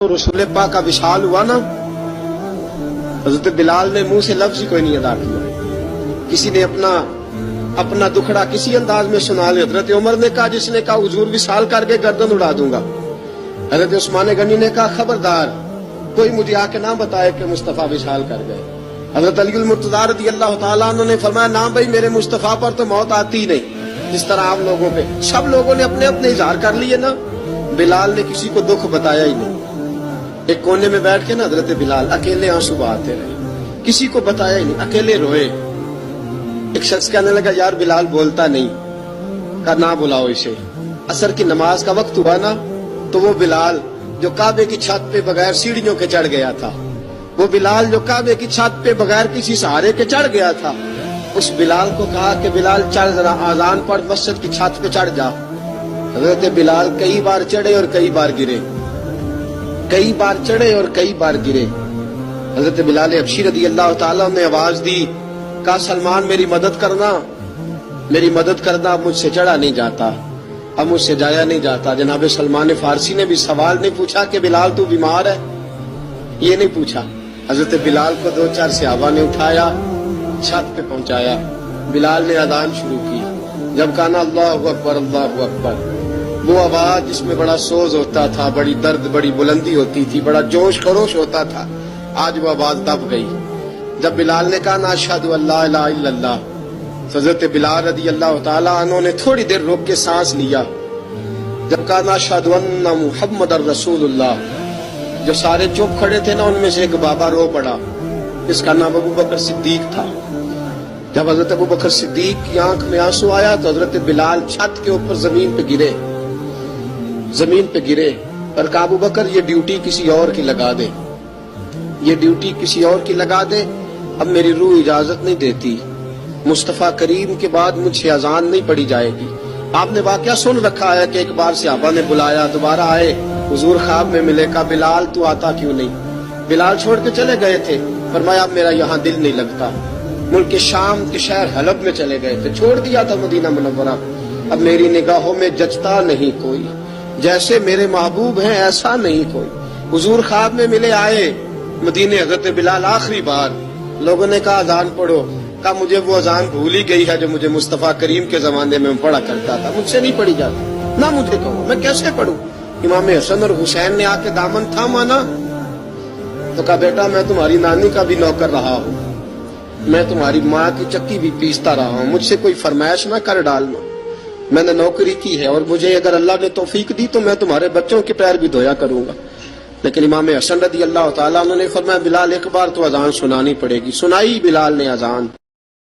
رسول پاک کا وصال ہوا نا، حضرت بلال نے منہ سے لفظ ہی کوئی نہیں ادا کیا. کسی نے اپنا دکھڑا کسی انداز میں سنا لیا. حضرت عمر نے کہا، جس نے کہا حضور وصال کر کے گردن اڑا دوں گا. حضرت عثمان غنی نے کہا، خبردار کوئی مجھے آ کے نہ بتائے کہ مصطفیٰ وصال کر گئے. حضرت علی المرتضیٰ رضی اللہ تعالیٰ عنہ نے فرمایا، نہ بھائی میرے مصطفیٰ پر تو موت آتی ہی نہیں جس طرح آپ لوگوں پہ. سب لوگوں نے اپنے اپنے اظہار کر لیے نا، بلال نے کسی کو دکھ بتایا ہی نہیں. ایک کونے میں بیٹھ کے نا حضرت بلال اکیلے آنسو بہاتے رہے، کسی کو بتایا ہی نہیں، اکیلے روئے. ایک شخص کہنے لگا، یار بلال بولتا نہیں. کہا نہ بلاؤ اسے. عصر کی نماز کا وقت ہوا نا، تو وہ بلال جو کعبے کی چھت پہ بغیر سیڑھیوں کے چڑھ گیا تھا، وہ بلال جو کعبے کی چھت پہ بغیر کسی سہارے کے چڑھ گیا تھا، اس بلال کو کہا کہ بلال چل ذرا آذان پڑھ، مسجد کی چھت پہ چڑھ جا. حضرت بلال کئی بار چڑھے اور کئی بار گرے، کئی بار چڑھے اور کئی بار گرے. حضرت بلال حبشی رضی اللہ تعالیٰ نے آواز دی، کہا سلمان میری مدد کرنا، میری مدد کرنا. اب مجھ سے چڑھا نہیں جاتا، اب مجھ سے جایا نہیں جاتا. جناب سلمان فارسی نے بھی سوال نہیں پوچھا کہ بلال تو بیمار ہے، یہ نہیں پوچھا. حضرت بلال کو دو چار صحابہ نے اٹھایا، چھت پہ پہنچایا. بلال نے اذان شروع کی. جب کہا نا اللہ اکبر اللہ اکبر، وہ آواز جس میں بڑا سوز ہوتا تھا، بڑی درد، بڑی بلندی ہوتی تھی، بڑا جوش خروش ہوتا تھا، آج وہ آواز دب گئی. جب بلال نے کہا نا اشہد ان لا الہ الا اللہ، حضرت بلال رضی اللہ تعالیٰ عنہ نے تھوڑی دیر روک کے سانس لیا. جب کہا نا اشہد ان محمد الرسول اللہ، جو سارے چپ کھڑے تھے نا، ان میں سے ایک بابا رو پڑا، اس کا نام ابو بکر صدیق تھا. جب حضرت ابو بکر صدیق کی آنکھ میں آنسو آیا تو حضرت بلال چھت کے اوپر زمین پہ گرے، زمین پہ گرے. اور کہا ابو بکر یہ ڈیوٹی کسی اور کی لگا دے، یہ ڈیوٹی کسی اور کی لگا دے، اب میری روح اجازت نہیں دیتی، مصطفیٰ کریم کے بعد مجھ سے اذان نہیں پڑھی جائے گی. آپ نے واقعہ سن رکھا ہے کہ ایک بار صحابہ نے بلایا، دوبارہ آئے، حضور خواب میں ملے. کہا بلال تو آتا کیوں نہیں؟ بلال چھوڑ کے چلے گئے تھے. فرمایا اب میرا یہاں دل نہیں لگتا. ملک شام کے شہر حلب میں چلے گئے تھے، چھوڑ دیا تھا مدینہ منورہ. اب میری نگاہوں میں جچتا نہیں کوئی، جیسے میرے محبوب ہیں ایسا نہیں کوئی. حضور خواب میں ملے، آئے مدینے. حضرت بلال آخری بار، لوگوں نے کہا اذان پڑھو. کہا مجھے وہ اذان بھول ہی گئی ہے جو مجھے مصطفیٰ کریم کے زمانے میں پڑھا کرتا تھا، مجھ سے نہیں پڑھی جاتی. نہ مجھے کہو، میں کیسے پڑھوں؟ امام حسن اور حسین نے آ کے دامن تھاما نا، تو کہا بیٹا میں تمہاری نانی کا بھی نوکر رہا ہوں، میں تمہاری ماں کی چکی بھی پیستا رہا ہوں، مجھ سے کوئی فرمائش نہ کر ڈالنا. میں نے نوکری کی ہے، اور مجھے اگر اللہ نے توفیق دی تو میں تمہارے بچوں کے پیر بھی دھویا کروں گا. لیکن امام حسن رضی اللہ تعالیٰ عنہ نے فرمایا بلال ایک بار تو اذان سنانی پڑے گی. سنائی بلال نے اذان.